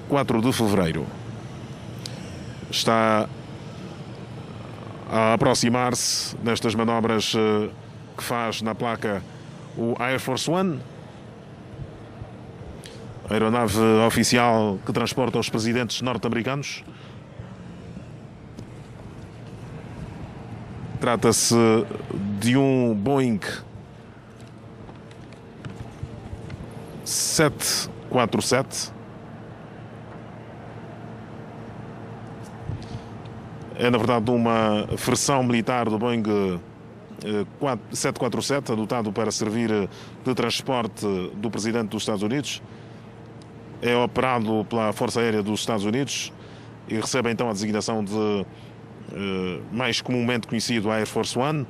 4 de fevereiro. Está a aproximar-se nestas manobras que faz na placa o Air Force One, a aeronave oficial que transporta os presidentes norte-americanos. Trata-se de um Boeing 747. É, na verdade, uma versão militar do Boeing 747, adotado para servir de transporte do presidente dos Estados Unidos. É operado pela Força Aérea dos Estados Unidos e recebe então a designação de mais comumente conhecido Air Force One.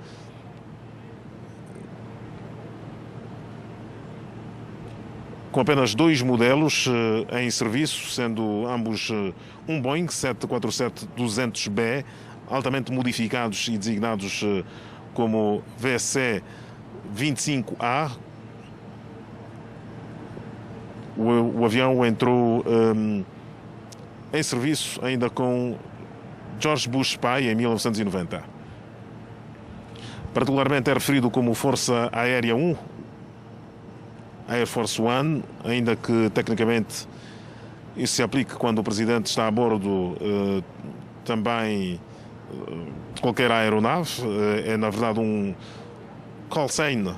Com apenas 2 modelos em serviço, sendo ambos um Boeing 747-200B, altamente modificados e designados como VC-25A. O avião entrou em serviço ainda com George Bush pai em 1990. Particularmente é referido como Força Aérea 1, Air Force One, ainda que tecnicamente isso se aplique quando o presidente está a bordo também de qualquer aeronave. É na verdade um call sign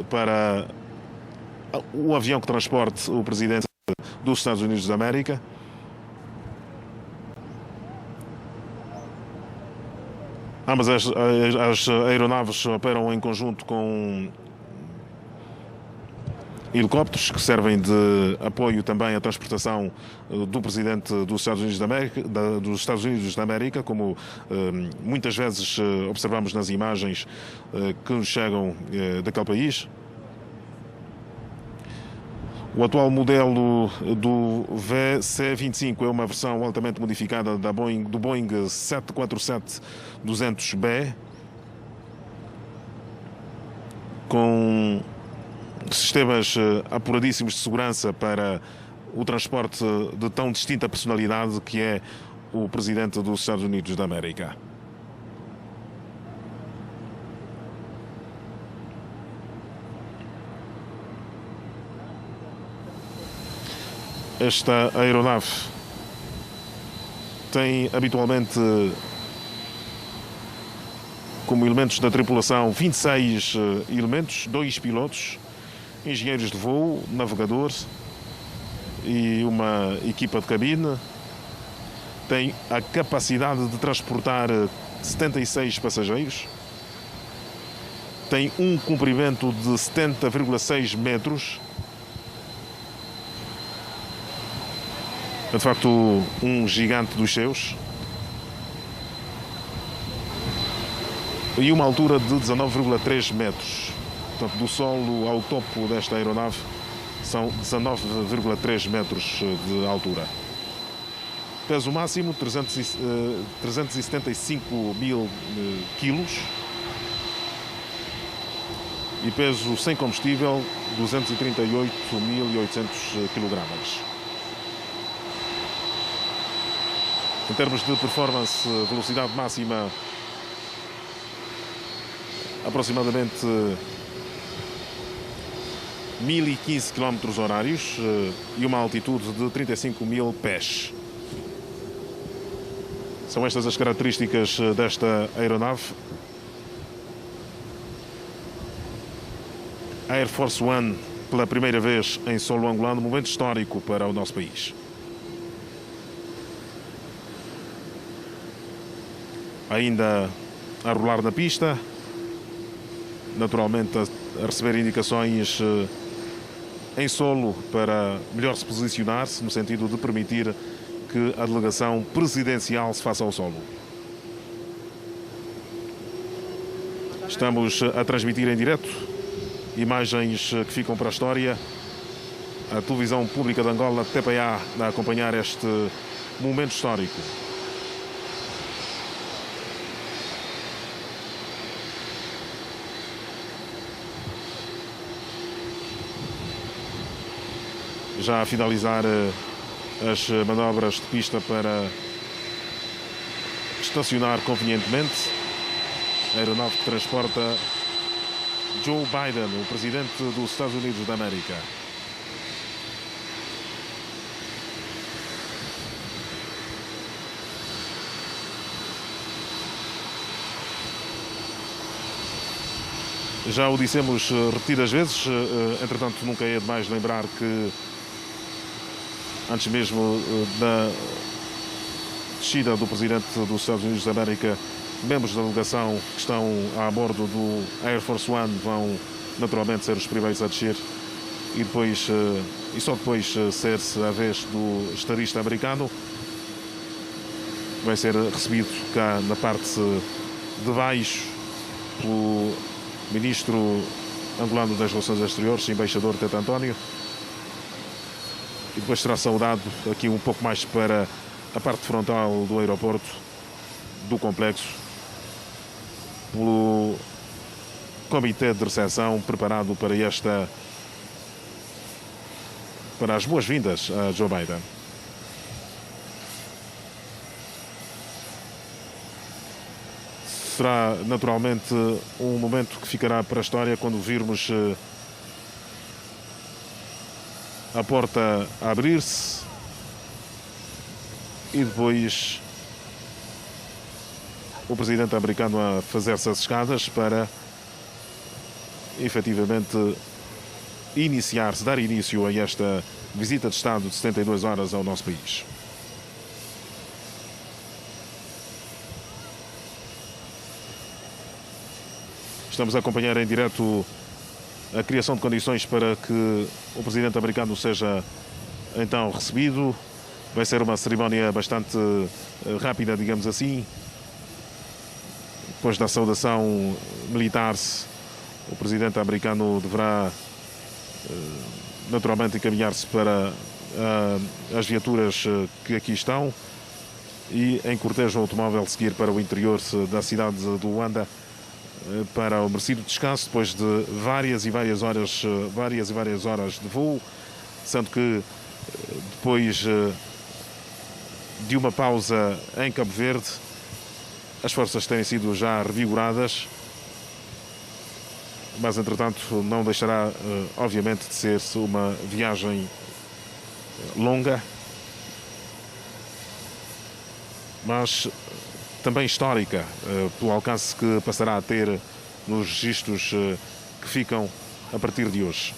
para o avião que transporte o presidente dos Estados Unidos da América. Ambas as aeronaves operam em conjunto com helicópteros que servem de apoio também à transportação do presidente dos Estados Unidos da América, como muitas vezes observamos nas imagens que nos chegam daquele país. O atual modelo do VC-25 é uma versão altamente modificada do Boeing 747-200B, com sistemas apuradíssimos de segurança para o transporte de tão distinta personalidade que é o presidente dos Estados Unidos da América. Esta aeronave tem habitualmente como elementos da tripulação 26 elementos, 2 pilotos, engenheiros de voo, navegadores e uma equipa de cabine. Tem a capacidade de transportar 76 passageiros. Tem um comprimento de 70,6 metros. É de facto um gigante dos seus. E uma altura de 19,3 metros. Portanto, do solo ao topo desta aeronave são 19,3 metros de altura. Peso máximo 375 mil quilos. E peso sem combustível 238.800 quilogramas. Em termos de performance, velocidade máxima aproximadamente 1015 km horários e uma altitude de 35 mil pés. São estas as características desta aeronave. A Air Force One, pela primeira vez em solo angolano, momento histórico para o nosso país. Ainda a rolar na pista, naturalmente a receber indicações em solo para melhor se posicionar-se, no sentido de permitir que a delegação presidencial se faça ao solo. Estamos a transmitir em direto imagens que ficam para a história. A televisão pública de Angola, TPA, a acompanhar este momento histórico. Já a finalizar as manobras de pista para estacionar convenientemente. A aeronave que transporta Joe Biden, o presidente dos Estados Unidos da América. Já o dissemos repetidas vezes, entretanto nunca é demais lembrar que antes mesmo da descida do presidente dos Estados Unidos da América, membros da delegação que estão a bordo do Air Force One vão naturalmente ser os primeiros a descer e só depois ser-se a vez do estadista americano. Vai ser recebido cá na parte de baixo pelo ministro angolano das Relações Exteriores, embaixador Tete António, e depois será saudado aqui um pouco mais para a parte frontal do aeroporto, do complexo, pelo comitê de recepção preparado para as boas-vindas a Joe Biden. Será naturalmente um momento que ficará para a história quando virmos a porta a abrir-se e depois o presidente americano a fazer-se as escadas para efetivamente dar início a esta visita de Estado de 72 horas ao nosso país. Estamos a acompanhar em direto a criação de condições para que o presidente americano seja então recebido. Vai ser uma cerimónia bastante rápida, digamos assim. Depois da saudação militar, o presidente americano deverá naturalmente encaminhar-se para as viaturas que aqui estão e em cortejo automóvel seguir para o interior da cidade de Luanda, para o merecido descanso depois de várias e várias horas de voo, sendo que depois de uma pausa em Cabo Verde, as forças têm sido já revigoradas, mas entretanto não deixará obviamente de ser uma viagem longa, mas também histórica, pelo alcance que passará a ter nos registros que ficam a partir de hoje.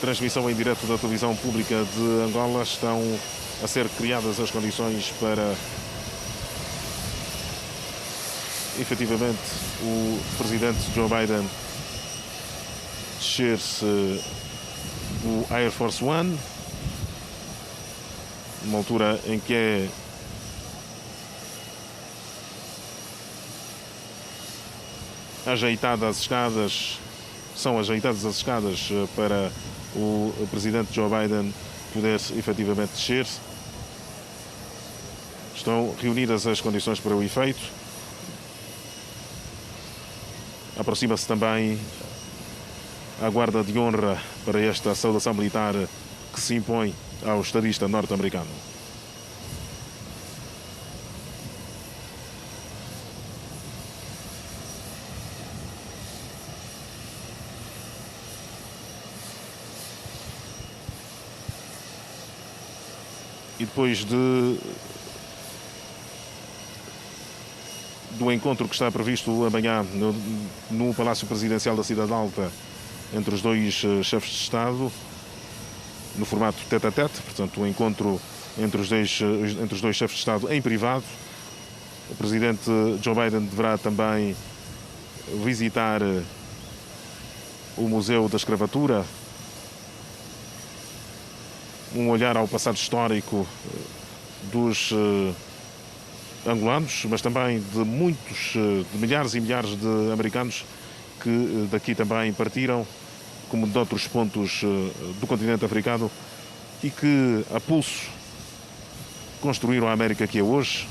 Transmissão em direto da televisão pública de Angola. Estão a ser criadas as condições para efetivamente o presidente Joe Biden descer-se do Air Force One, numa altura em que são ajeitadas as escadas para o presidente Joe Biden poder efetivamente descer. Estão reunidas as condições para o efeito. Aproxima-se também a guarda de honra para esta saudação militar que se impõe ao estadista norte-americano. E depois do encontro que está previsto amanhã no Palácio Presidencial da Cidade Alta entre os dois chefes de Estado, no formato tete-a-tete, portanto, o encontro entre os dois chefes de Estado em privado. O presidente Joe Biden deverá também visitar o Museu da Escravatura, um olhar ao passado histórico dos angolanos, mas também de milhares e milhares de americanos que daqui também partiram, como de outros pontos do continente africano, e que, a pulso construíram a América que é hoje,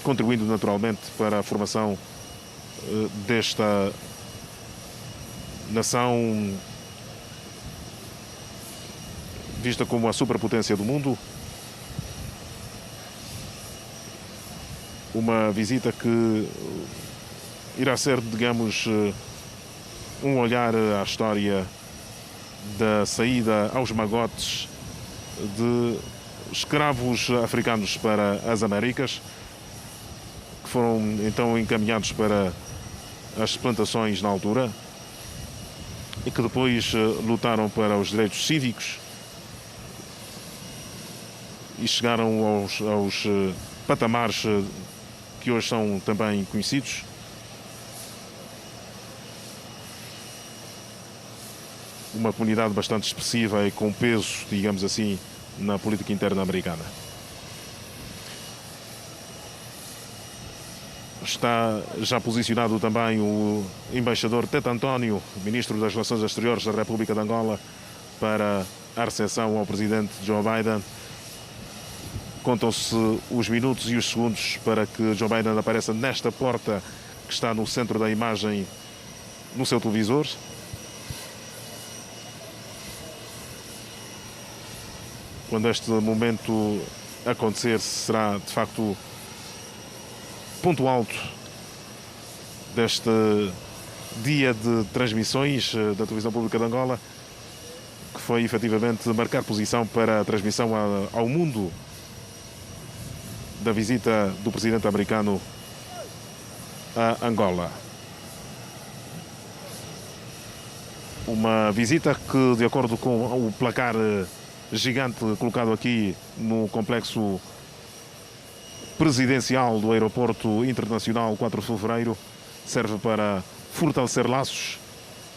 contribuindo naturalmente para a formação desta nação vista como a superpotência do mundo. Uma visita que irá ser, digamos, um olhar à história da saída aos magotes de escravos africanos para as Américas, que foram então encaminhados para as plantações na altura e que depois lutaram para os direitos cívicos e chegaram aos patamares que hoje são também conhecidos. Uma comunidade bastante expressiva e com peso, digamos assim, na política interna americana. Está já posicionado também o embaixador Tete António, ministro das Relações Exteriores da República de Angola, para a recepção ao presidente Joe Biden. Contam-se os minutos e os segundos para que Joe Biden apareça nesta porta que está no centro da imagem no seu televisor. Quando este momento acontecer, será de facto ponto alto deste dia de transmissões da Televisão Pública de Angola, que foi efetivamente marcar posição para a transmissão ao mundo da visita do presidente americano a Angola. Uma visita que, de acordo com o placar gigante colocado aqui no complexo presidencial do Aeroporto Internacional 4 de Fevereiro, serve para fortalecer laços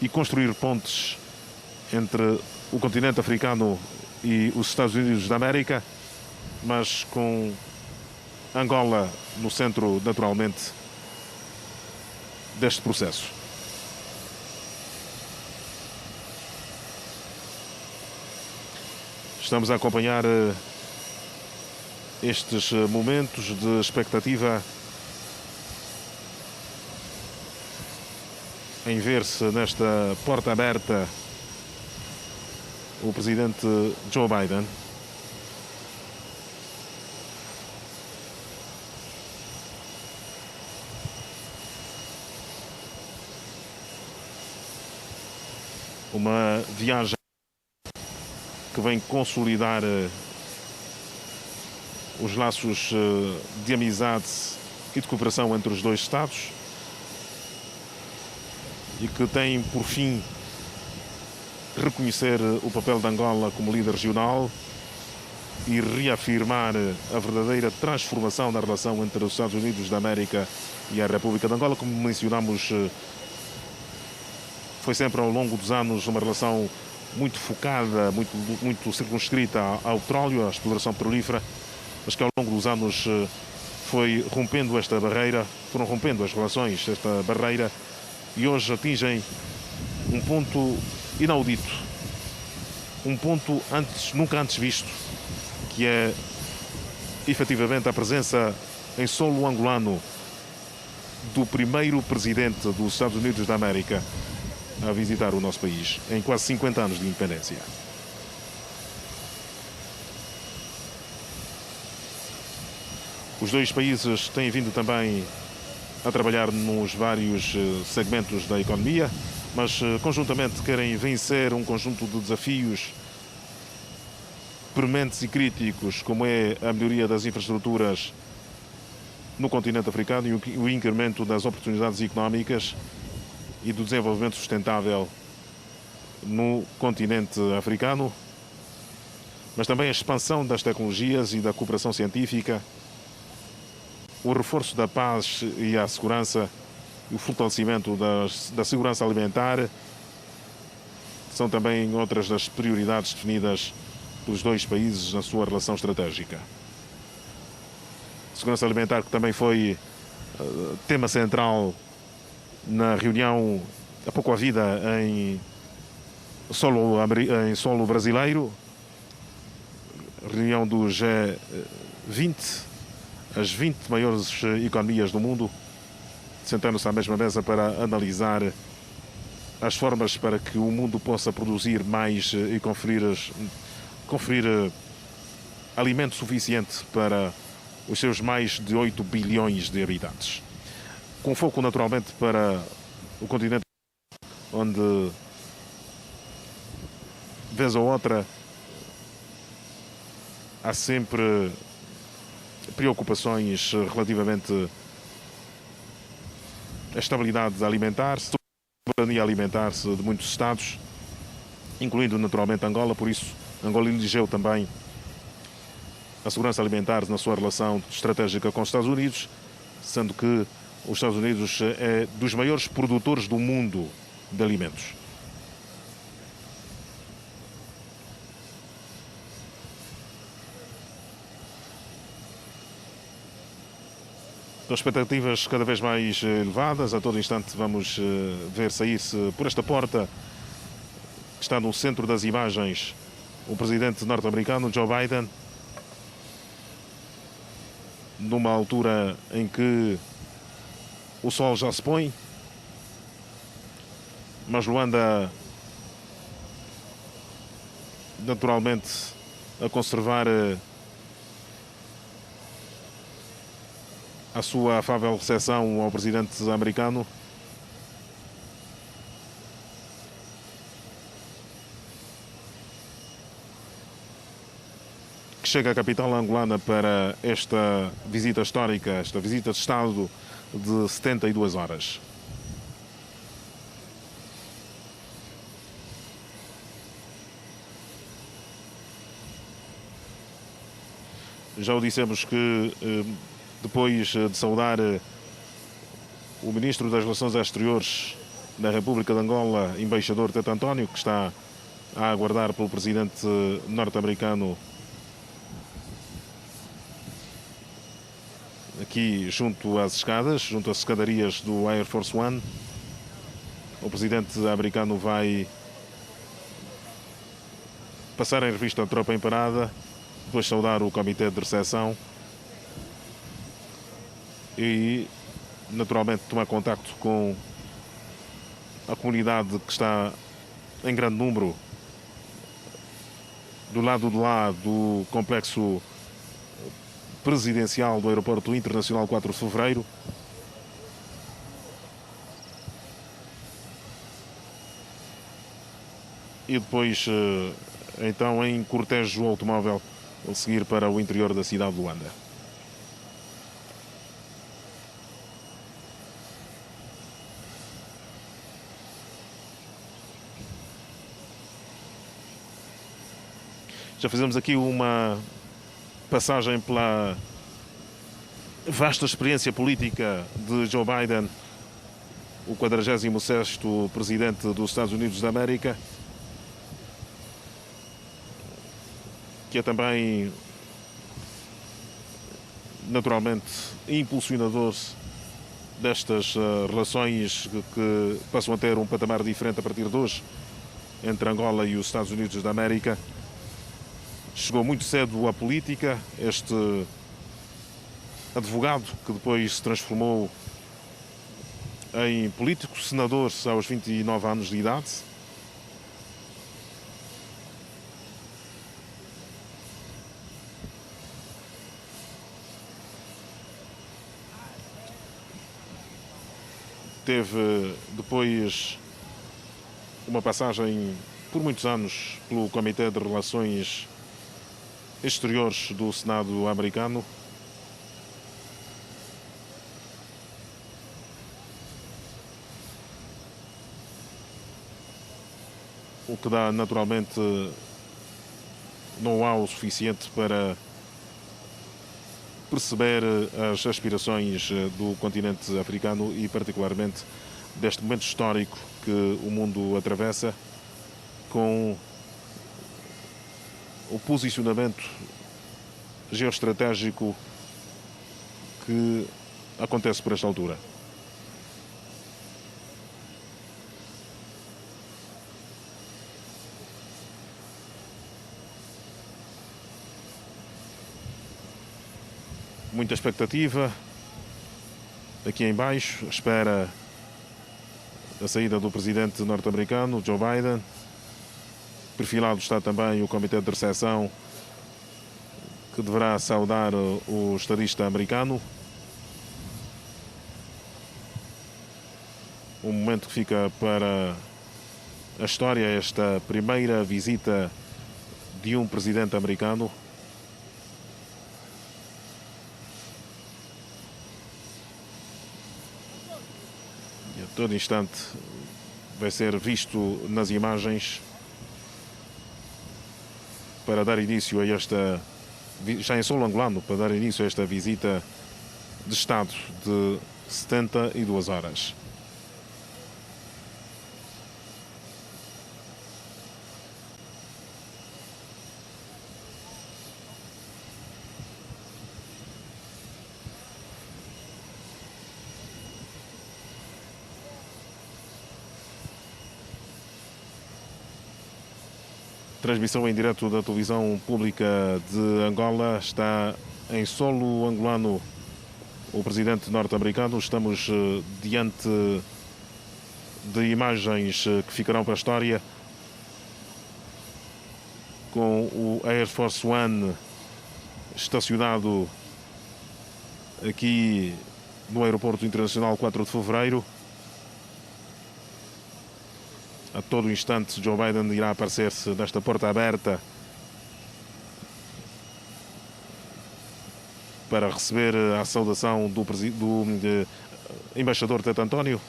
e construir pontes entre o continente africano e os Estados Unidos da América, mas com Angola no centro, naturalmente, deste processo. Estamos a acompanhar estes momentos de expectativa em ver-se nesta porta aberta o presidente Joe Biden. Uma viagem que vem consolidar os laços de amizade e de cooperação entre os dois Estados e que tem por fim reconhecer o papel de Angola como líder regional e reafirmar a verdadeira transformação da relação entre os Estados Unidos da América e a República de Angola. Como mencionamos, foi sempre ao longo dos anos uma relação muito focada, muito circunscrita ao petróleo, à exploração petrolífera, mas que ao longo dos anos foi rompendo esta barreira, foram rompendo as relações, esta barreira, e hoje atingem um ponto inaudito, um ponto nunca antes visto, que é efetivamente a presença em solo angolano do primeiro presidente dos Estados Unidos da América a visitar o nosso país em quase 50 anos de independência. Os dois países têm vindo também a trabalhar nos vários segmentos da economia, mas conjuntamente querem vencer um conjunto de desafios prementes e críticos, como é a melhoria das infraestruturas no continente africano e o incremento das oportunidades económicas e do desenvolvimento sustentável no continente africano, mas também a expansão das tecnologias e da cooperação científica, o reforço da paz e a segurança e o fortalecimento da segurança alimentar são também outras das prioridades definidas pelos dois países na sua relação estratégica. Segurança alimentar, que também foi tema central na reunião há pouco à vida em solo brasileiro, reunião do 20, as 20 maiores economias do mundo, sentando-se à mesma mesa para analisar as formas para que o mundo possa produzir mais e conferir alimento suficiente para os seus mais de 8 bilhões de habitantes. Com foco naturalmente para o continente, onde vez ou outra há sempre preocupações relativamente à estabilidade alimentar, soberania alimentar de muitos Estados, incluindo naturalmente Angola. Por isso, Angola elegeu também a segurança alimentar na sua relação estratégica com os Estados Unidos, sendo que os Estados Unidos é dos maiores produtores do mundo de alimentos. Com expectativas cada vez mais elevadas, a todo instante vamos ver sair-se por esta porta, que está no centro das imagens, o presidente norte-americano Joe Biden, numa altura em que o sol já se põe, mas Luanda naturalmente a conservar a sua afável recepção ao presidente americano. Que chega à capital angolana para esta visita histórica, esta visita de Estado de 72 horas. Já o dissemos que depois de saudar o Ministro das Relações Exteriores da República de Angola, embaixador Tete António, que está a aguardar pelo presidente norte-americano aqui junto às escadas, junto às escadarias do Air Force One. O presidente americano vai passar em revista a tropa em parada, depois saudar o comitê de recepção e, naturalmente, tomar contacto com a comunidade que está em grande número do lado de lá do complexo presidencial do Aeroporto Internacional 4 de Fevereiro. E depois, então, em cortejo automóvel, a seguir para o interior da cidade de Luanda. Já fizemos aqui uma passagem pela vasta experiência política de Joe Biden, o 46º presidente dos Estados Unidos da América, que é também, naturalmente, impulsionador destas relações que passam a ter um patamar diferente a partir de hoje entre Angola e os Estados Unidos da América. Chegou muito cedo à política, este advogado que depois se transformou em político, senador aos 29 anos de idade. Teve depois uma passagem por muitos anos pelo Comitê de Relações Exteriores do Senado americano. O que dá naturalmente know-how suficiente para perceber as aspirações do continente africano e particularmente deste momento histórico que o mundo atravessa, com o posicionamento geoestratégico que acontece por esta altura. Muita expectativa aqui em baixo, espera a saída do presidente norte-americano, Joe Biden. Perfilado está também o comitê de recepção, que deverá saudar o estadista americano. Um momento que fica para a história, esta primeira visita de um presidente americano. E a todo instante vai ser visto nas imagens para dar início a esta, já em solo angolano, para dar início a esta visita de Estado de 72 horas. Transmissão em direto da televisão pública de Angola. Está em solo angolano o presidente norte-americano. Estamos diante de imagens que ficarão para a história, com o Air Force One estacionado aqui no Aeroporto Internacional 4 de Fevereiro. A todo instante, Joe Biden irá aparecer-se nesta porta aberta para receber a saudação do embaixador Tete António,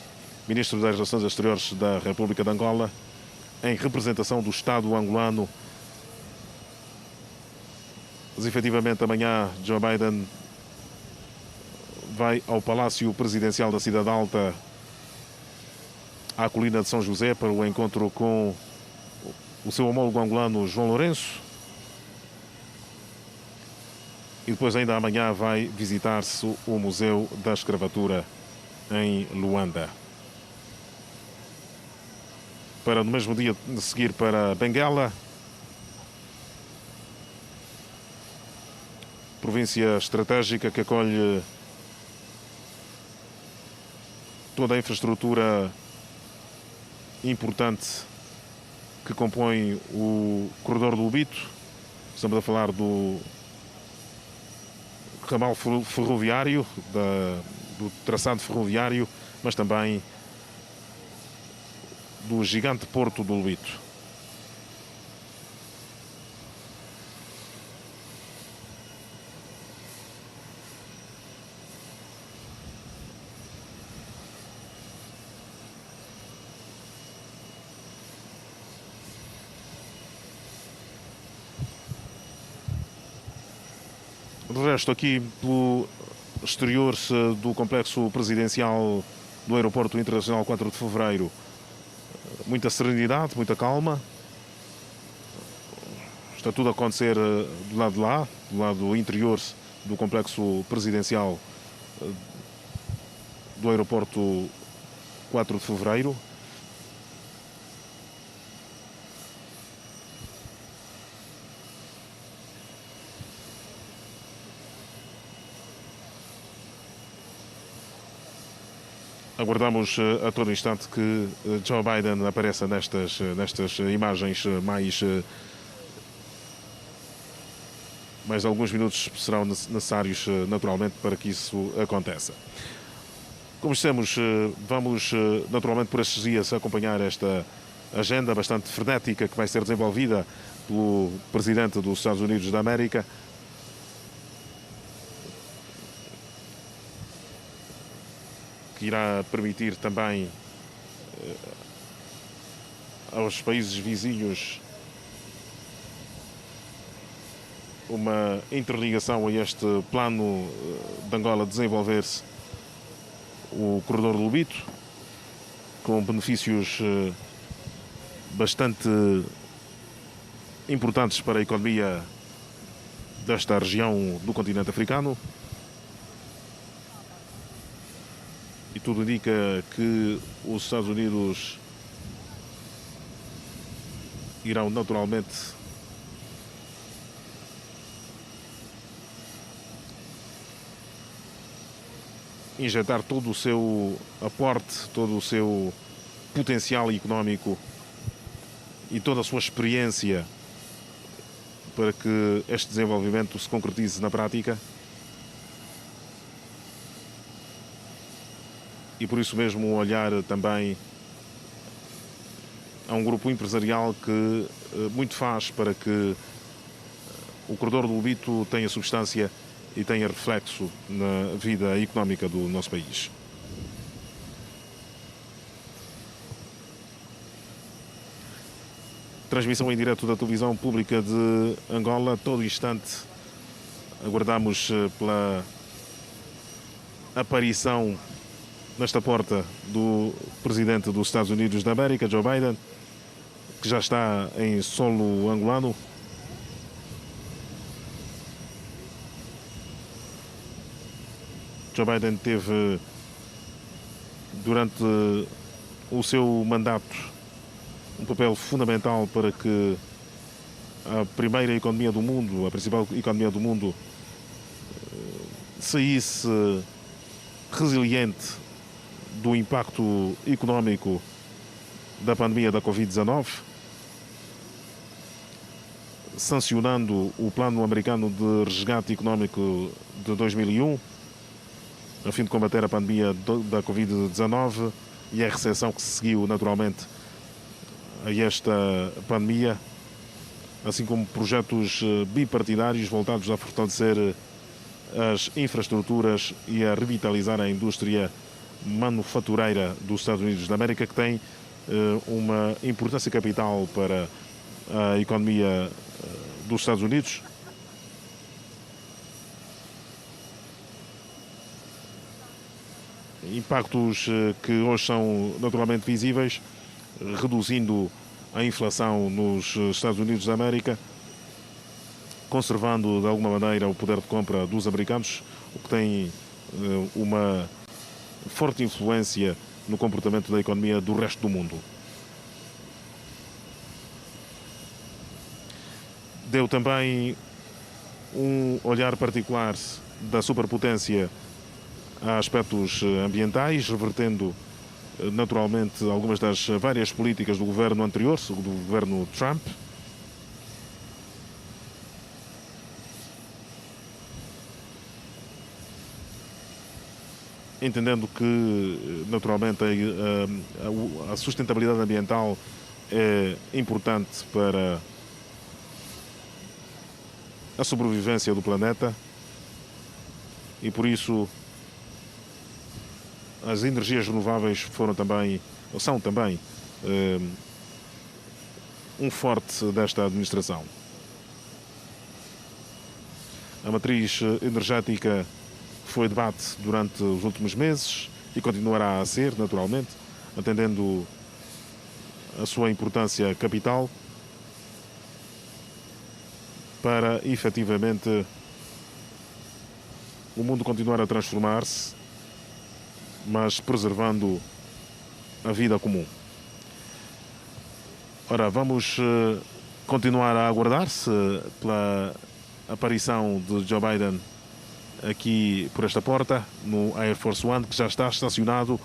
ministro das Relações Exteriores da República de Angola, em representação do Estado angolano. Mas, efetivamente, amanhã Joe Biden vai ao Palácio Presidencial da Cidade Alta, à colina de São José, para o encontro com o seu homólogo angolano João Lourenço. E depois, ainda amanhã, vai visitar-se o Museu da Escravatura em Luanda, para no mesmo dia seguir para Benguela, província estratégica que acolhe toda a infraestrutura importante que compõe o corredor do Lubito. Estamos a falar do ramal ferroviário, do traçado ferroviário, mas também do gigante porto do Lubito. De resto, aqui pelo exterior do complexo presidencial do Aeroporto Internacional 4 de Fevereiro, muita serenidade, muita calma. Está tudo a acontecer do lado de lá, do lado interior do complexo presidencial do Aeroporto 4 de Fevereiro. Aguardamos a todo instante que Joe Biden apareça nestas imagens. Mais alguns minutos serão necessários, naturalmente, para que isso aconteça. Como dissemos, vamos naturalmente por estes dias acompanhar esta agenda bastante frenética que vai ser desenvolvida pelo presidente dos Estados Unidos da América, que irá permitir também aos países vizinhos uma interligação a este plano de Angola desenvolver-se, o corredor do Lubito, com benefícios bastante importantes para a economia desta região do continente africano. E tudo indica que os Estados Unidos irão naturalmente injetar todo o seu aporte, todo o seu potencial económico e toda a sua experiência para que este desenvolvimento se concretize na prática. E por isso mesmo olhar também a um grupo empresarial que muito faz para que o corredor do Lobito tenha substância e tenha reflexo na vida económica do nosso país. Transmissão em direto da televisão pública de Angola. Todo instante aguardamos pela aparição nesta porta do presidente dos Estados Unidos da América, Joe Biden, que já está em solo angolano. Joe Biden teve, durante o seu mandato, um papel fundamental para que a primeira economia do mundo, a principal economia do mundo, saísse resiliente do impacto económico da pandemia da Covid-19, sancionando o plano americano de resgate económico de 2001, a fim de combater a pandemia da Covid-19 e a recessão que se seguiu naturalmente a esta pandemia, assim como projetos bipartidários voltados a fortalecer as infraestruturas e a revitalizar a indústria manufatureira dos Estados Unidos da América, que tem uma importância capital para a economia dos Estados Unidos. Impactos que hoje são naturalmente visíveis, reduzindo a inflação nos Estados Unidos da América, conservando de alguma maneira o poder de compra dos americanos, o que tem uma forte influência no comportamento da economia do resto do mundo. Deu também um olhar particular da superpotência a aspectos ambientais, revertendo naturalmente algumas das várias políticas do governo anterior, do governo Trump. Entendendo que naturalmente a sustentabilidade ambiental é importante para a sobrevivência do planeta e por isso as energias renováveis são também um forte desta administração. A matriz energética foi debate durante os últimos meses e continuará a ser, naturalmente, atendendo a sua importância capital para, efetivamente, o mundo continuar a transformar-se, mas preservando a vida comum. Ora, vamos continuar a aguardar-se pela aparição de Joe Biden aqui por esta porta, no Air Force One, que já está estacionado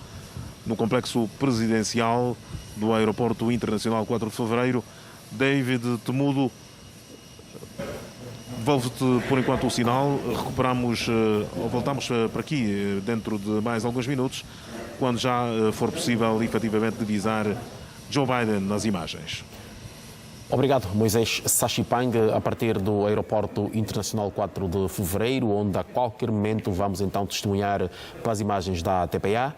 no complexo presidencial do Aeroporto Internacional 4 de Fevereiro. David Temudo, devolvo-te por enquanto o sinal. Voltamos para aqui dentro de mais alguns minutos, quando já for possível efetivamente divisar Joe Biden nas imagens. Obrigado, Moisés Sachipang, a partir do Aeroporto Internacional 4 de Fevereiro, onde a qualquer momento vamos então testemunhar pelas imagens da TPA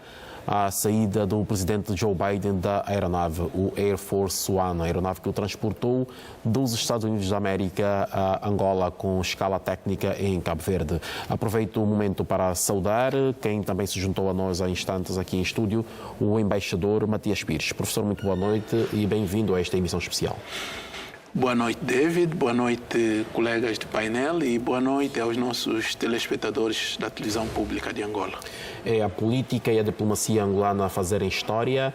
a saída do presidente Joe Biden da aeronave, o Air Force One, a aeronave que o transportou dos Estados Unidos da América a Angola com escala técnica em Cabo Verde. Aproveito o momento para saudar quem também se juntou a nós há instantes aqui em estúdio, o embaixador Matias Pires. Professor, muito boa noite e bem-vindo a esta emissão especial. Boa noite, David. Boa noite, colegas de painel, e boa noite aos nossos telespectadores da televisão pública de Angola. É a política e a diplomacia angolana a fazerem história.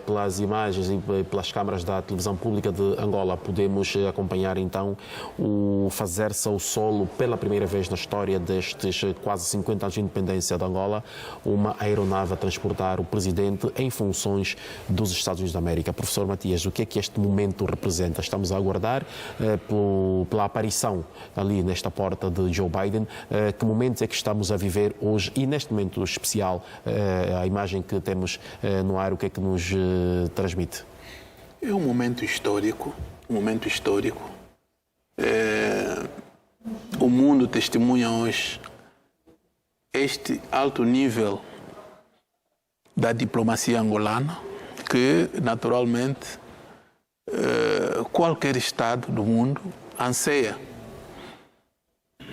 Pelas imagens e pelas câmaras da televisão pública de Angola podemos acompanhar então o fazer-se ao solo pela primeira vez na história destes quase 50 anos de independência de Angola, uma aeronave a transportar o presidente em funções dos Estados Unidos da América. Professor Matias, o que é que este momento representa? Estamos a aguardar pela aparição ali nesta porta de Joe Biden. Que momentos é que estamos a viver hoje e neste momento especial, a imagem que temos no ar, o que é que nos transmite? É um momento histórico, O mundo testemunha hoje este alto nível da diplomacia angolana, que naturalmente qualquer Estado do mundo anseia.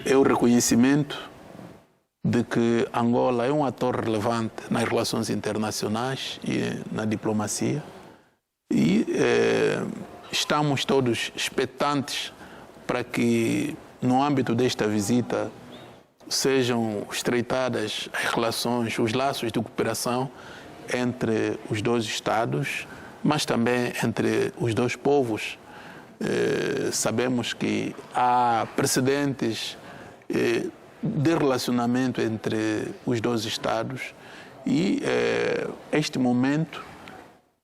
É o reconhecimento de que Angola é um ator relevante nas relações internacionais e na diplomacia, e estamos todos expectantes para que, no âmbito desta visita, sejam estreitadas as relações, os laços de cooperação entre os dois Estados, mas também entre os dois povos. Sabemos que há precedentes de relacionamento entre os dois Estados, e este momento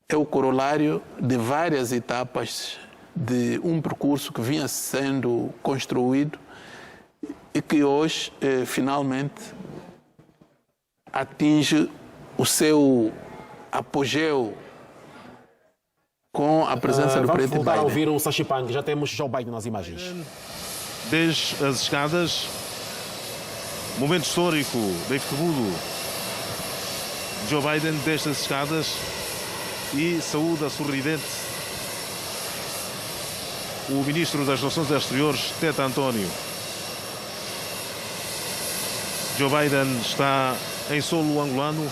é o corolário de várias etapas de um percurso que vinha sendo construído e que hoje finalmente atinge o seu apogeu com a presença do presidente Biden. Vamos voltar a ouvir o Sachi Pang, já temos Joe Biden nas imagens. Desde as escadas, momento histórico, David Cabudo. Joe Biden desde as escadas e saúda sorridente o ministro das Relações Exteriores, Tete António. Joe Biden está em solo angolano,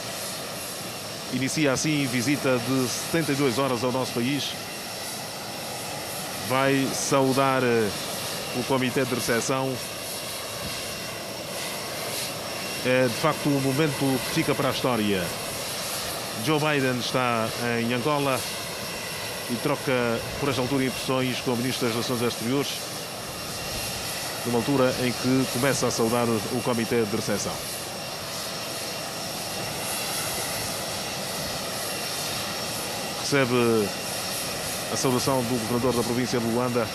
inicia assim visita de 72 horas ao nosso país. Vai saudar o comitê de recepção. É de facto um momento que fica para a história. Joe Biden está em Angola e troca, por esta altura, impressões com o Ministro das Relações Exteriores, numa altura em que começa a saudar o comitê de recepção. Recebe a saudação do governador da província de Luanda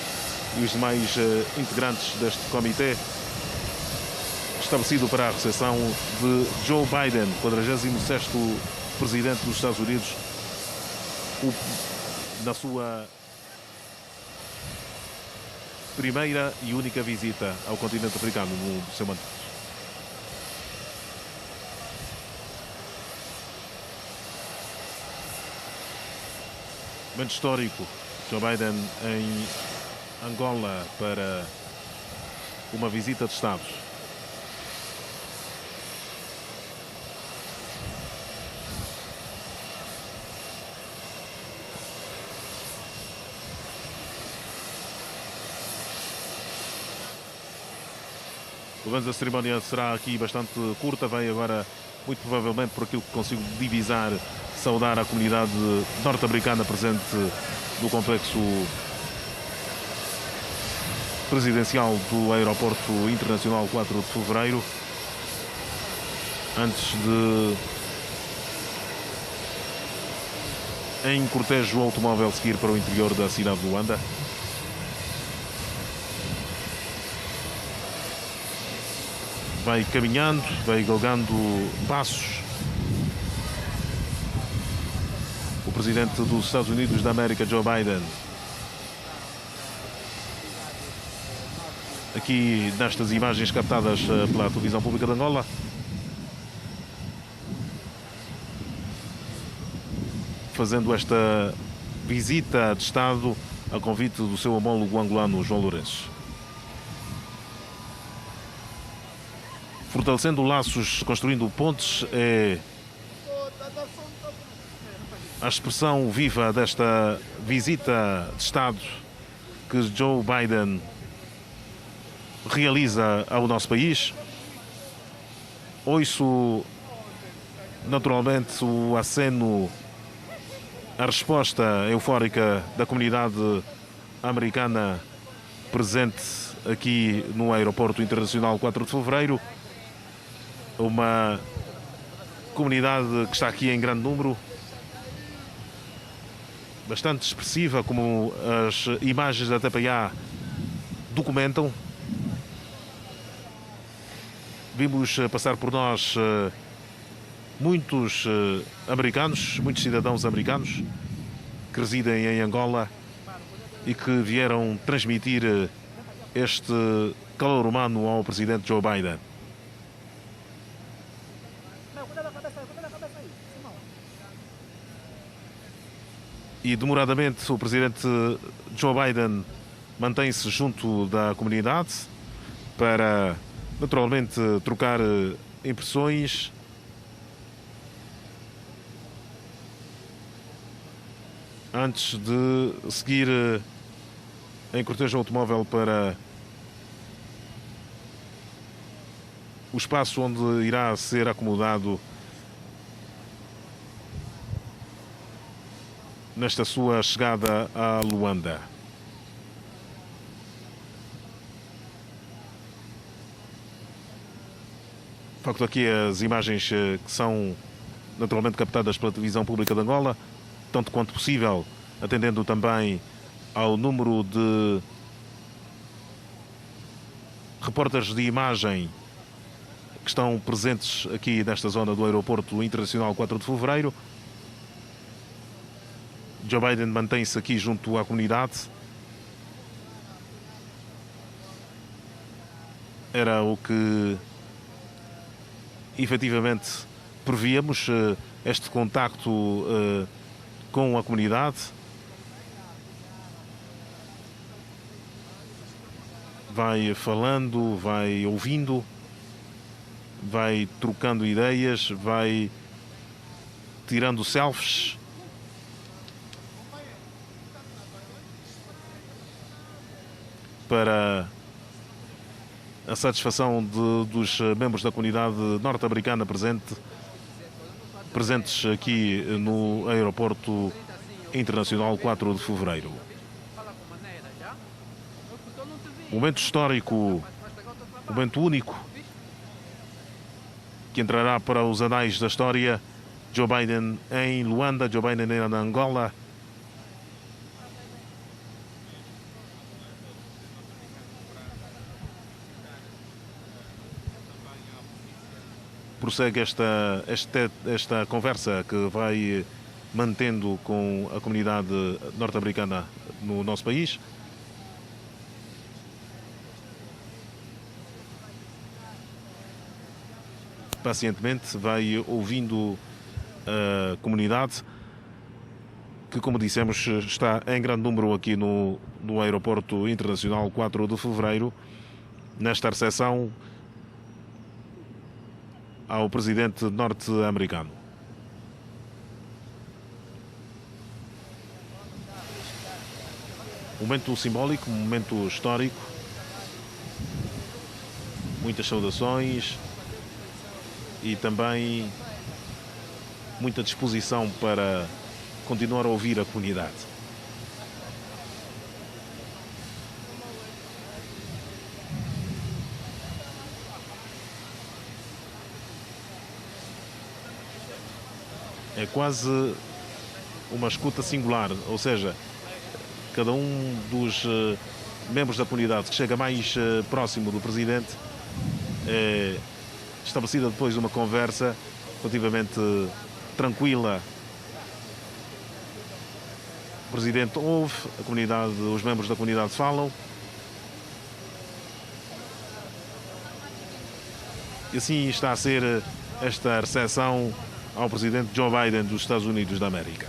e os demais integrantes deste comitê, estabelecido para a recepção de Joe Biden, 46º presidente dos Estados Unidos, na sua primeira e única visita ao continente africano no seu mandato. Momento histórico, Joe Biden em Angola para uma visita de Estado. Pelo menos a cerimónia será aqui bastante curta, vai agora, muito provavelmente, por aquilo que consigo divisar, saudar a comunidade norte-americana presente no complexo presidencial do Aeroporto Internacional 4 de Fevereiro, antes de, em cortejo automóvel, seguir para o interior da cidade de Luanda. Vai caminhando, vai galgando passos. O presidente dos Estados Unidos da América, Joe Biden, aqui nestas imagens captadas pela televisão pública de Angola, fazendo esta visita de Estado a convite do seu homólogo angolano, João Lourenço. Fortalecendo laços, construindo pontes, é a expressão viva desta visita de Estado que Joe Biden realiza ao nosso país. Ouço naturalmente o aceno, a resposta eufórica da comunidade americana presente aqui no Aeroporto Internacional 4 de Fevereiro. Uma comunidade que está aqui em grande número, bastante expressiva, como as imagens da TPA documentam. Vimos passar por nós muitos americanos, muitos cidadãos americanos que residem em Angola e que vieram transmitir este calor humano ao presidente Joe Biden. E demoradamente o presidente Joe Biden mantém-se junto da comunidade para naturalmente trocar impressões, antes de seguir em cortejo automóvel para o espaço onde irá ser acomodado nesta sua chegada a Luanda. De facto, aqui as imagens que são naturalmente captadas pela televisão pública de Angola, tanto quanto possível, atendendo também ao número de repórteres de imagem que estão presentes aqui nesta zona do Aeroporto Internacional 4 de Fevereiro. Joe Biden mantém-se aqui junto à comunidade. Era o que efetivamente prevíamos, este contacto com a comunidade. Vai falando, vai ouvindo, vai trocando ideias, vai tirando selfies. Para a satisfação dos membros da comunidade norte-americana presentes aqui no Aeroporto Internacional 4 de Fevereiro. Momento histórico, momento único, que entrará para os anais da história. Joe Biden em Luanda, Joe Biden em Angola. Prossegue esta conversa que vai mantendo com a comunidade norte-americana no nosso país. Pacientemente vai ouvindo a comunidade que, como dissemos, está em grande número aqui no Aeroporto Internacional 4 de Fevereiro, nesta recepção ao presidente norte-americano. Momento simbólico, momento histórico, muitas saudações e também muita disposição para continuar a ouvir a comunidade. É quase uma escuta singular, ou seja, cada um dos membros da comunidade que chega mais próximo do presidente, é estabelecida depois uma conversa relativamente tranquila. O presidente ouve, a comunidade, os membros da comunidade falam. E assim está a ser esta recepção ao presidente Joe Biden dos Estados Unidos da América.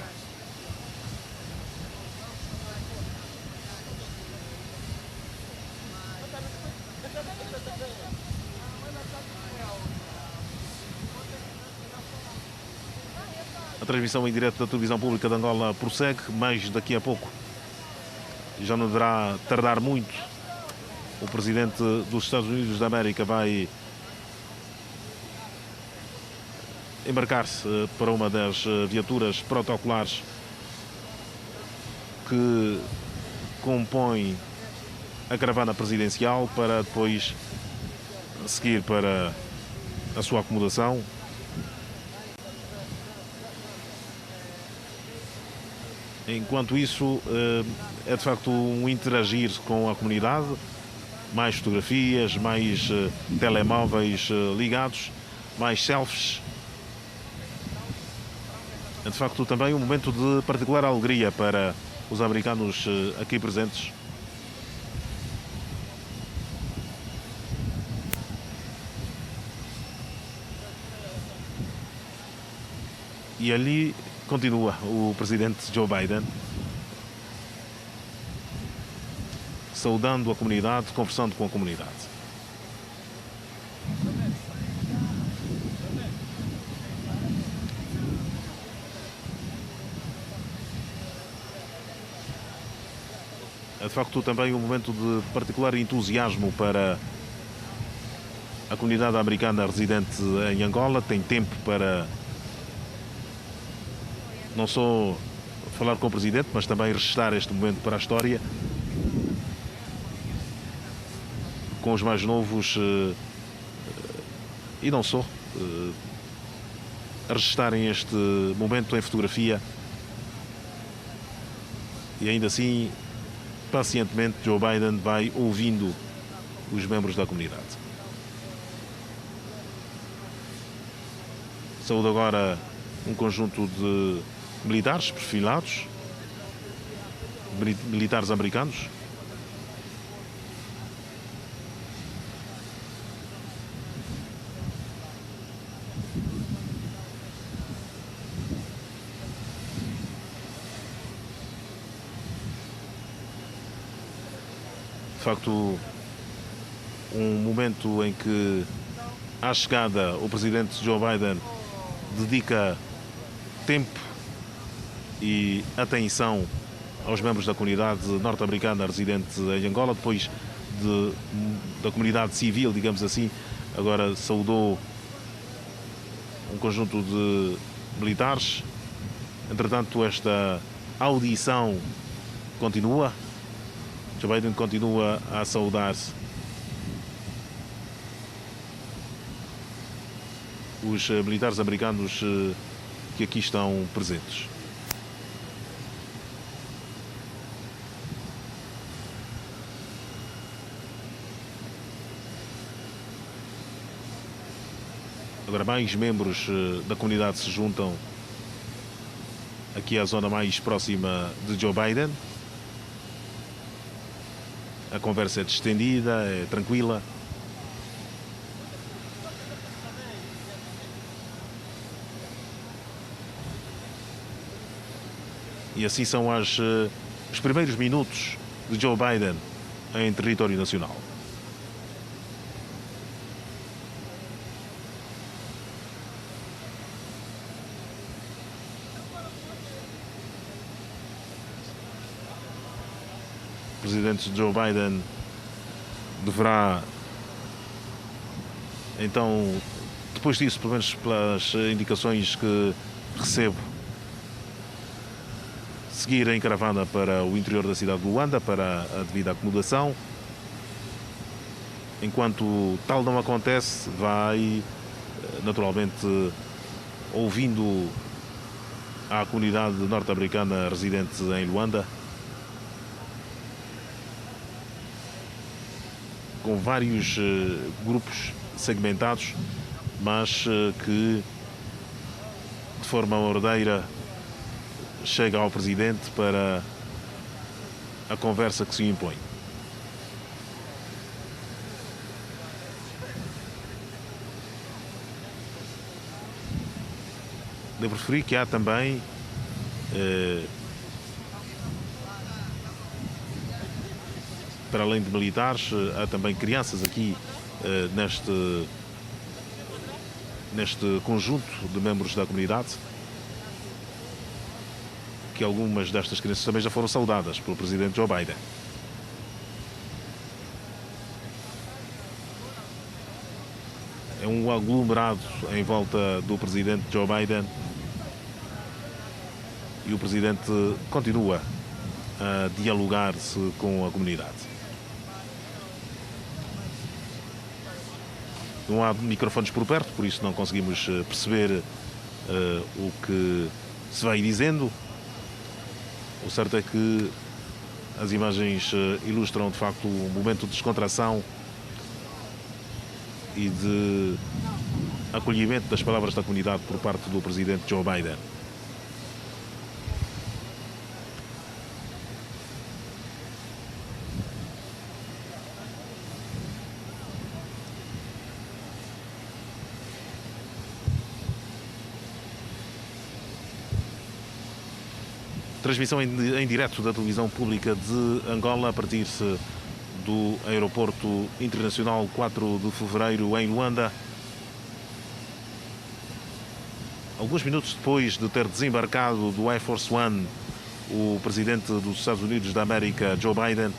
A transmissão em direto da televisão pública de Angola prossegue. Mais daqui a pouco já não deverá tardar muito. O presidente dos Estados Unidos da América vai embarcar-se para uma das viaturas protocolares que compõe a caravana presidencial para depois seguir para a sua acomodação. Enquanto isso, é de facto um interagir com a comunidade, mais fotografias, mais telemóveis ligados, mais selfies. É de facto também um momento de particular alegria para os americanos aqui presentes. E ali continua o presidente Joe Biden, saudando a comunidade, conversando com a comunidade. É de facto também um momento de particular entusiasmo para a comunidade americana residente em Angola. Tem tempo para não só falar com o presidente, mas também registrar este momento para a história, com os mais novos e não só, a registarem este momento em fotografia. E ainda assim, pacientemente, Joe Biden vai ouvindo os membros da comunidade. Saúde agora um conjunto de militares perfilados, militares americanos. De facto, um momento em que, à chegada, o presidente Joe Biden dedica tempo e atenção aos membros da comunidade norte-americana residente em Angola, depois da comunidade civil, digamos assim. Agora saudou um conjunto de militares. Entretanto, esta audição continua. Joe Biden continua a saudar-se os militares americanos que aqui estão presentes. Agora mais membros da comunidade se juntam aqui à zona mais próxima de Joe Biden. A conversa é distendida, é tranquila. E assim são os primeiros minutos de Joe Biden em território nacional. O presidente Joe Biden deverá, então, depois disso, pelo menos pelas indicações que recebo, seguir em caravana para o interior da cidade de Luanda para a devida acomodação. Enquanto tal não acontece, vai naturalmente ouvindo a comunidade norte-americana residente em Luanda, com vários grupos segmentados, mas que de forma ordeira chega ao presidente para a conversa que se impõe. Devo referir que há também para além de militares, há também crianças aqui neste conjunto de membros da comunidade. que algumas destas crianças também já foram saudadas pelo presidente Joe Biden. É um aglomerado em volta do presidente Joe Biden e o presidente continua a dialogar-se com a comunidade. Não há microfones por perto, por isso não conseguimos perceber o que se vai dizendo. O certo é que as imagens ilustram de facto um momento de descontração e de acolhimento das palavras da comunidade por parte do presidente Joe Biden. Transmissão em direto da televisão pública de Angola a partir do aeroporto internacional 4 de fevereiro em Luanda. Alguns minutos depois de ter desembarcado do Air Force One, o presidente dos Estados Unidos da América, Joe Biden,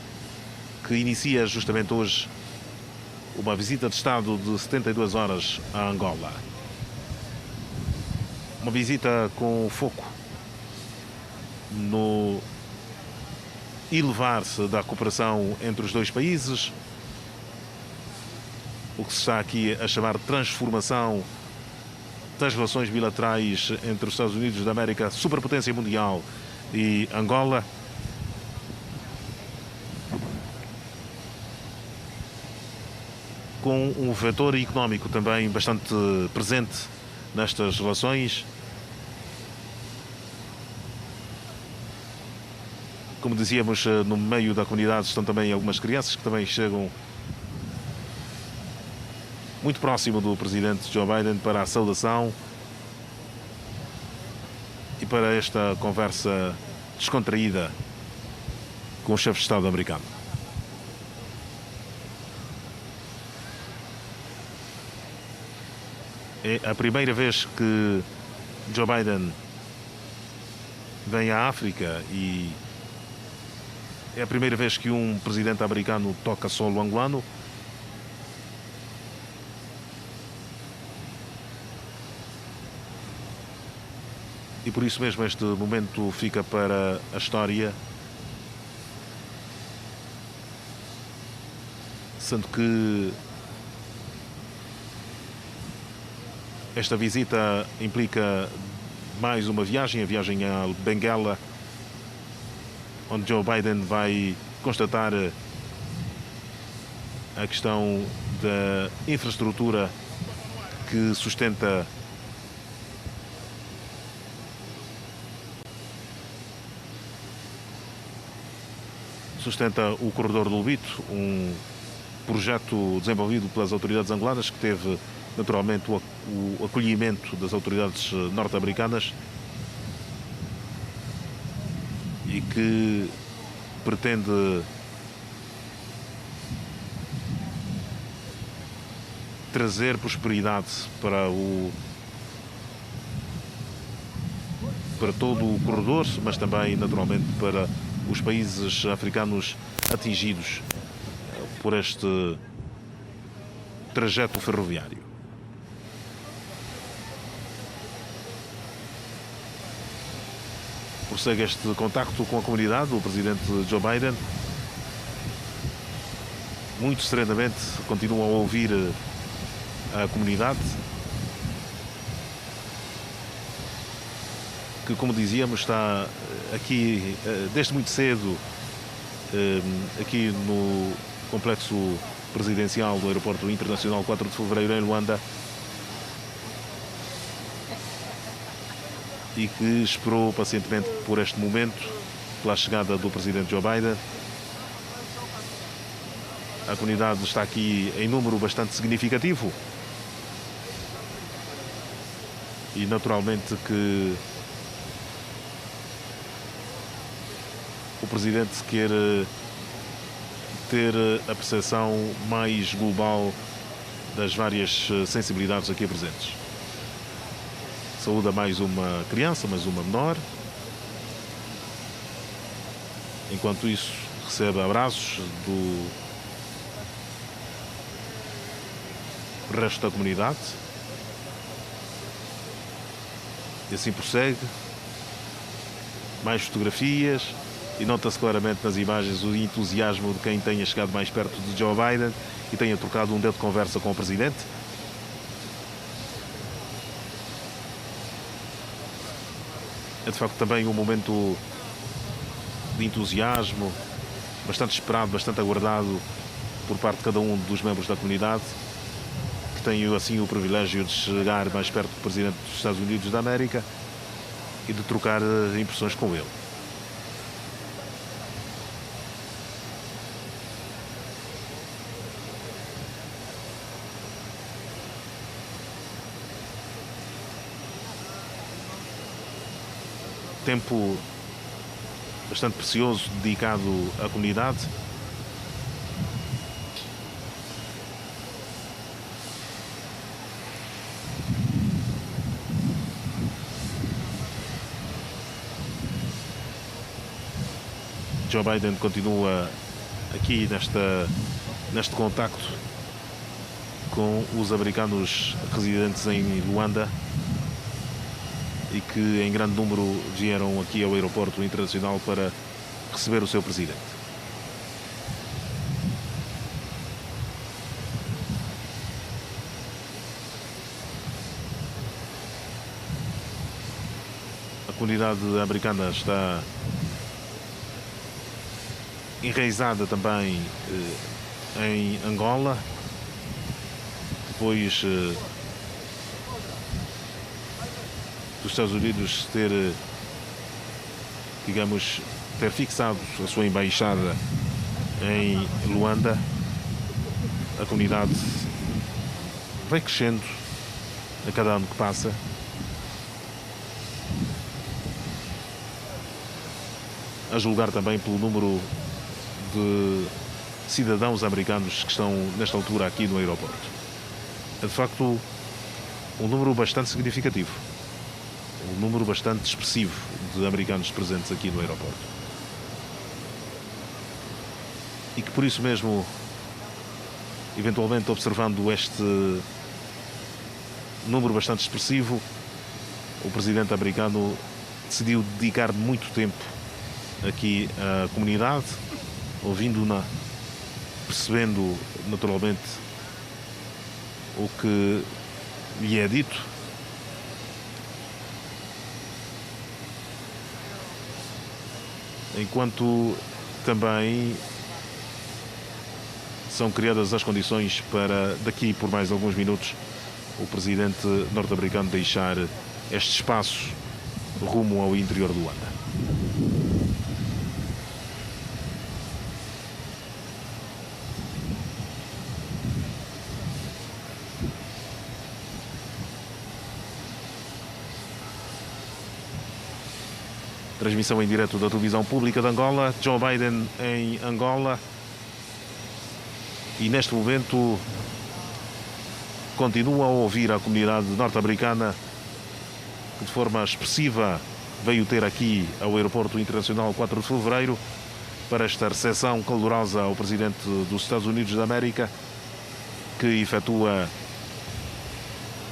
que inicia justamente hoje uma visita de Estado de 72 horas a Angola. Uma visita com foco no elevar-se da cooperação entre os dois países, o que se está aqui a chamar de transformação das relações bilaterais entre os Estados Unidos da América, superpotência mundial, e Angola. Com um vetor económico também bastante presente nestas relações. Como dizíamos, no meio da comunidade estão também algumas crianças que também chegam muito próximo do presidente Joe Biden para a saudação e para esta conversa descontraída com o chefe de Estado americano. É a primeira vez que Joe Biden vem à África e é a primeira vez que um presidente americano toca solo angolano. E por isso mesmo este momento fica para a história, sendo que esta visita implica mais uma viagem, a viagem a Benguela, onde Joe Biden vai constatar a questão da infraestrutura que sustenta o Corredor do Lobito, um projeto desenvolvido pelas autoridades angolanas que teve naturalmente o acolhimento das autoridades norte-americanas e que pretende trazer prosperidade para todo o corredor, mas também naturalmente para os países africanos atingidos por este trajeto ferroviário. Prossegue este contacto com a comunidade, o presidente Joe Biden muito serenamente continua a ouvir a comunidade, que, como dizíamos, está aqui desde muito cedo aqui no complexo presidencial do Aeroporto Internacional 4 de Fevereiro em Luanda, e que esperou pacientemente por este momento, pela chegada do presidente Joe Biden. A comunidade está aqui em número bastante significativo e naturalmente que o presidente quer ter a percepção mais global das várias sensibilidades aqui presentes. Saúda mais uma criança, mais uma menor, Enquanto isso, recebe abraços do resto da comunidade. E assim prossegue. Mais fotografias. E nota-se claramente nas imagens o entusiasmo de quem tenha chegado mais perto de Joe Biden e tenha trocado um dedo de conversa com o presidente. É de facto também um momento de entusiasmo, bastante esperado, bastante aguardado por parte de cada um dos membros da comunidade, que tem assim o privilégio de chegar mais perto do presidente dos Estados Unidos da América e de trocar impressões com ele. Tempo bastante precioso dedicado à comunidade. Joe Biden continua aqui neste contacto com os americanos residentes em Luanda e que em grande número vieram aqui ao aeroporto internacional para receber o seu presidente. A comunidade americana está enraizada também em Angola, depois dos Estados Unidos ter fixado a sua embaixada em Luanda. A comunidade vai crescendo a cada ano que passa. A julgar também pelo número de cidadãos americanos que estão nesta altura aqui no aeroporto. É de facto um número bastante significativo. Um número bastante expressivo de americanos presentes aqui no aeroporto. E que por isso mesmo, eventualmente observando este número bastante expressivo, o presidente americano decidiu dedicar muito tempo aqui à comunidade, ouvindo-na, percebendo naturalmente o que lhe é dito. Enquanto também são criadas as condições para, daqui por mais alguns minutos, o presidente norte-americano deixar este espaço rumo ao interior do Luanda. Transmissão em direto da televisão pública de Angola, Joe Biden em Angola. E neste momento continua a ouvir a comunidade norte-americana que de forma expressiva veio ter aqui ao Aeroporto Internacional 4 de Fevereiro para esta recepção calorosa ao presidente dos Estados Unidos da América, que efetua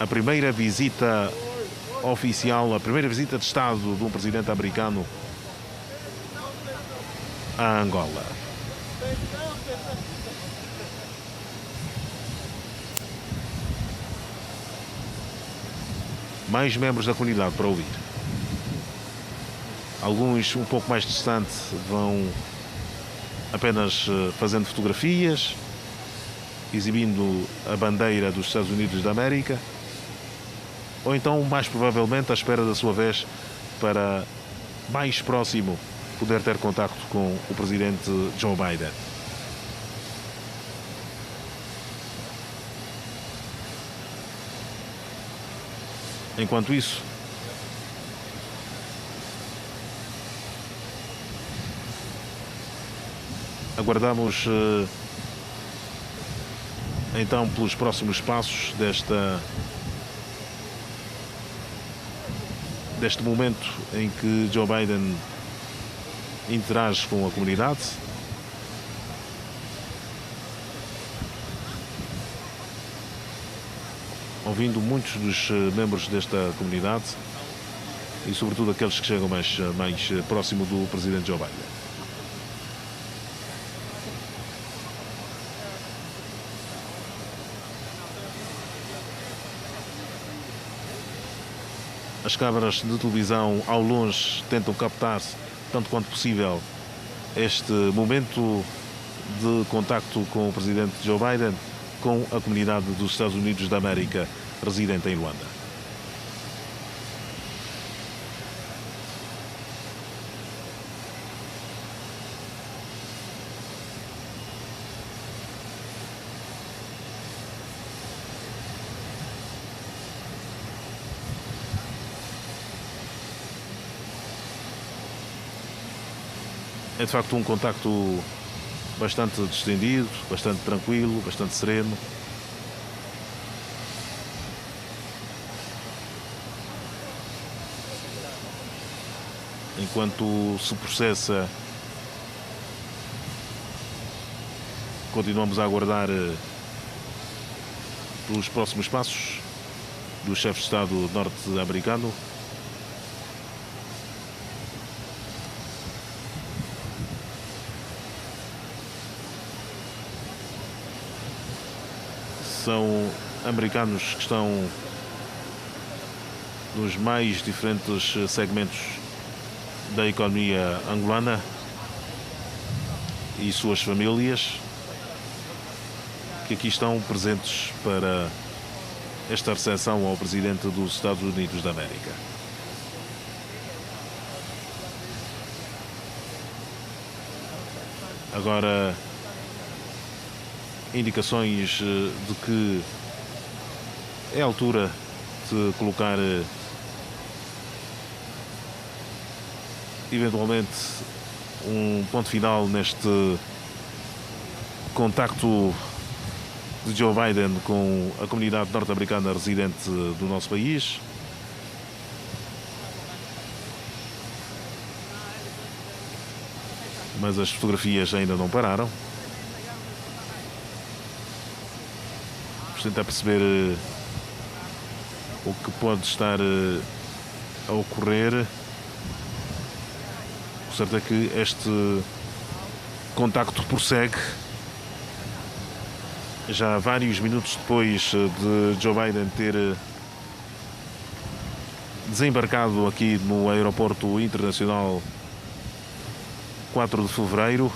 a primeira visita oficial, a primeira visita de Estado de um presidente americano a Angola. Mais membros da comunidade para ouvir. Alguns um pouco mais distantes vão apenas fazendo fotografias, exibindo a bandeira dos Estados Unidos da América, ou então, mais provavelmente, à espera da sua vez para mais próximo poder ter contacto com o presidente Joe Biden. Enquanto isso, aguardamos então pelos próximos passos deste momento em que Joe Biden interage com a comunidade. Ouvindo muitos dos membros desta comunidade e, sobretudo, aqueles que chegam mais próximo do presidente Joe Biden. As câmaras de televisão ao longe tentam captar, tanto quanto possível, este momento de contacto com o presidente Joe Biden, com a comunidade dos Estados Unidos da América residente em Luanda. É de facto um contacto bastante distendido, bastante tranquilo, bastante sereno. Enquanto se processa, continuamos a aguardar os próximos passos do chefe de Estado norte-americano. São americanos que estão nos mais diferentes segmentos da economia angolana e suas famílias, que aqui estão presentes para esta recepção ao presidente dos Estados Unidos da América. Agora, indicações de que é a altura de colocar eventualmente um ponto final neste contacto de Joe Biden com a comunidade norte-americana residente do nosso país. Mas as fotografias ainda não pararam. Vamos tentar perceber o que pode estar a ocorrer. O certo é que este contacto prossegue. Já vários minutos depois de Joe Biden ter desembarcado aqui no aeroporto internacional 4 de fevereiro,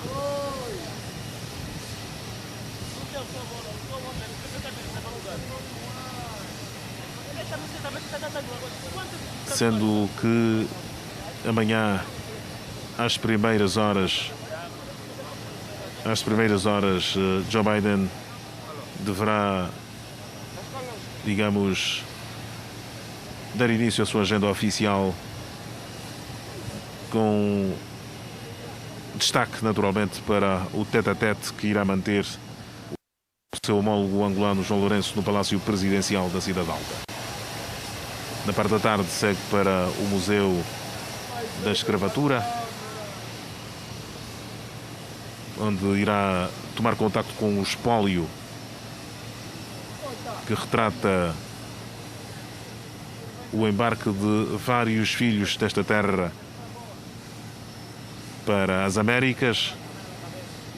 sendo que amanhã às primeiras horas Joe Biden deverá, digamos, dar início à sua agenda oficial, com destaque naturalmente para o tete-a-tete que irá manter o seu homólogo angolano João Lourenço no Palácio Presidencial da Cidade Alta. Na parte da tarde segue para o Museu da Escravatura, onde irá tomar contacto com o espólio que retrata o embarque de vários filhos desta terra para as Américas,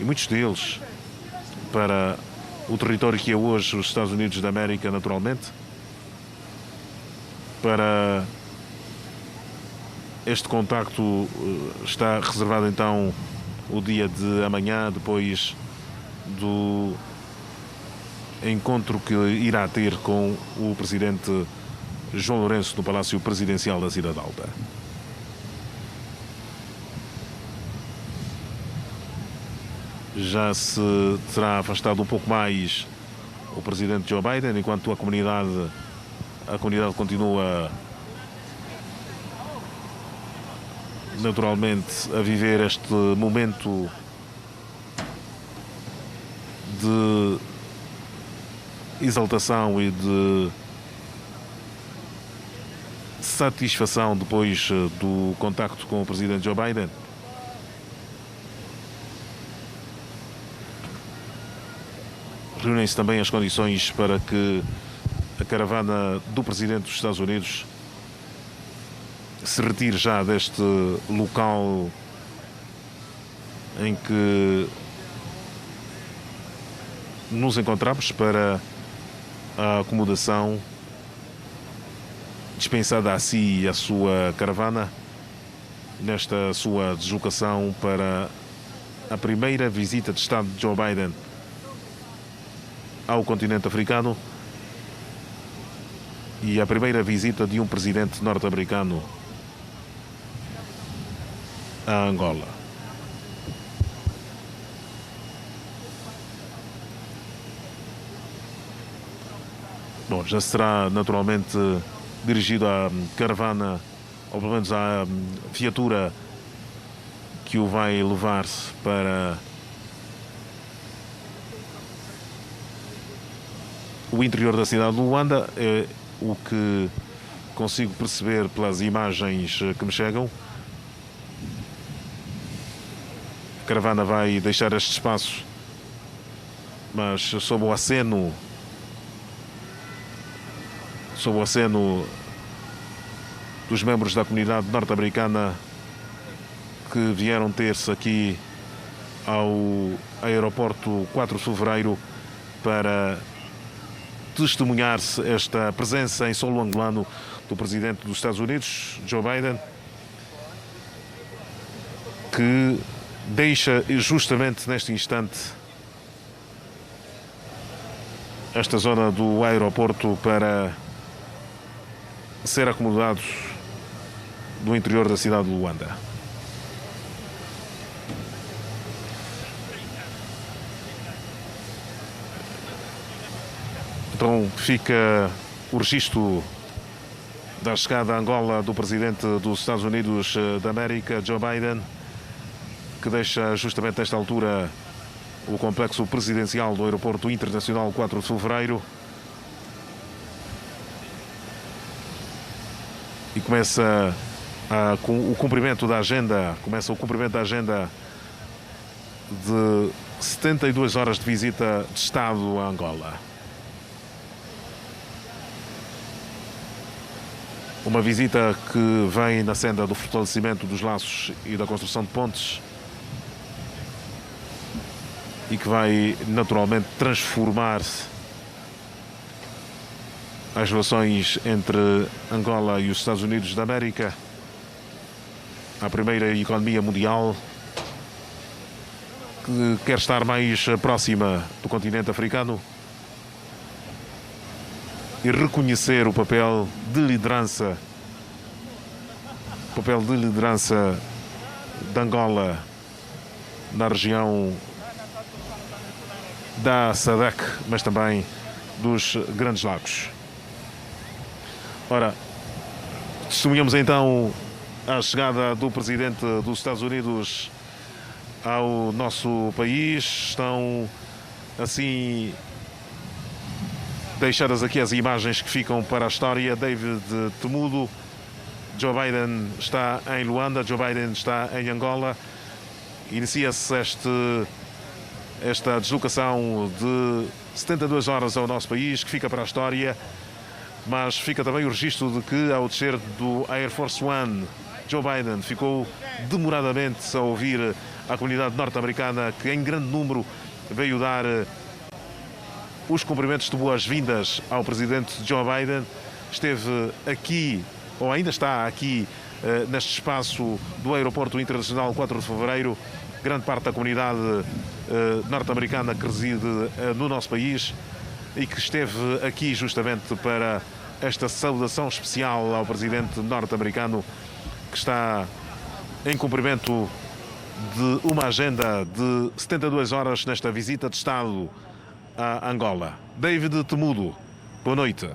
e muitos deles para o território que é hoje os Estados Unidos da América, naturalmente. Para este contacto está reservado então o dia de amanhã, depois do encontro que irá ter com o presidente João Lourenço no Palácio Presidencial da Cidade Alta. Já se terá afastado um pouco mais o presidente Joe Biden, enquanto a comunidade continua naturalmente a viver este momento de exaltação e de satisfação depois do contacto com o presidente Joe Biden. reúnem-se também as condições para que a caravana do presidente dos Estados Unidos se retire já deste local em que nos encontramos para a acomodação dispensada a si e a sua caravana nesta sua deslocação para a primeira visita de Estado de Joe Biden ao continente africano e a primeira visita de um presidente norte-americano a Angola. Bom, já será naturalmente dirigido à caravana, ou pelo menos à viatura que o vai levar para o interior da cidade de Luanda. É o que consigo perceber pelas imagens que me chegam. A caravana vai deixar este espaço, mas sob o aceno dos membros da comunidade norte-americana que vieram ter-se aqui ao aeroporto 4 de fevereiro para testemunhar-se esta presença em solo angolano do presidente dos Estados Unidos, Joe Biden, que deixa justamente neste instante esta zona do aeroporto para ser acomodado no interior da cidade de Luanda. Então fica o registro da chegada a Angola do presidente dos Estados Unidos da América, Joe Biden, que deixa justamente nesta altura o complexo presidencial do Aeroporto Internacional 4 de Fevereiro e começa o cumprimento da agenda, de 72 horas de visita de Estado a Angola. Uma visita que vem na senda do fortalecimento dos laços e da construção de pontes e que vai naturalmente transformar as relações entre Angola e os Estados Unidos da América, a primeira economia mundial que quer estar mais próxima do continente africano e reconhecer o papel de liderança de Angola na região da SADC, mas também dos Grandes Lagos. Ora, testemunhamos então a chegada do presidente dos Estados Unidos ao nosso país. Estão assim deixadas aqui as imagens que ficam para a história. David Temudo. Joe Biden está em Luanda, Joe Biden está em Angola. Inicia-se esta deslocação de 72 horas ao nosso país, que fica para a história, mas fica também o registro de que, ao descer do Air Force One, Joe Biden ficou demoradamente a ouvir a comunidade norte-americana, que em grande número veio dar os cumprimentos de boas-vindas ao presidente Joe Biden. Esteve aqui, ou ainda está aqui, neste espaço do Aeroporto Internacional 4 de Fevereiro, grande parte da comunidade norte-americana que reside no nosso país e que esteve aqui justamente para esta saudação especial ao presidente norte-americano, que está em cumprimento de uma agenda de 72 horas nesta visita de Estado a Angola. David Temudo, boa noite.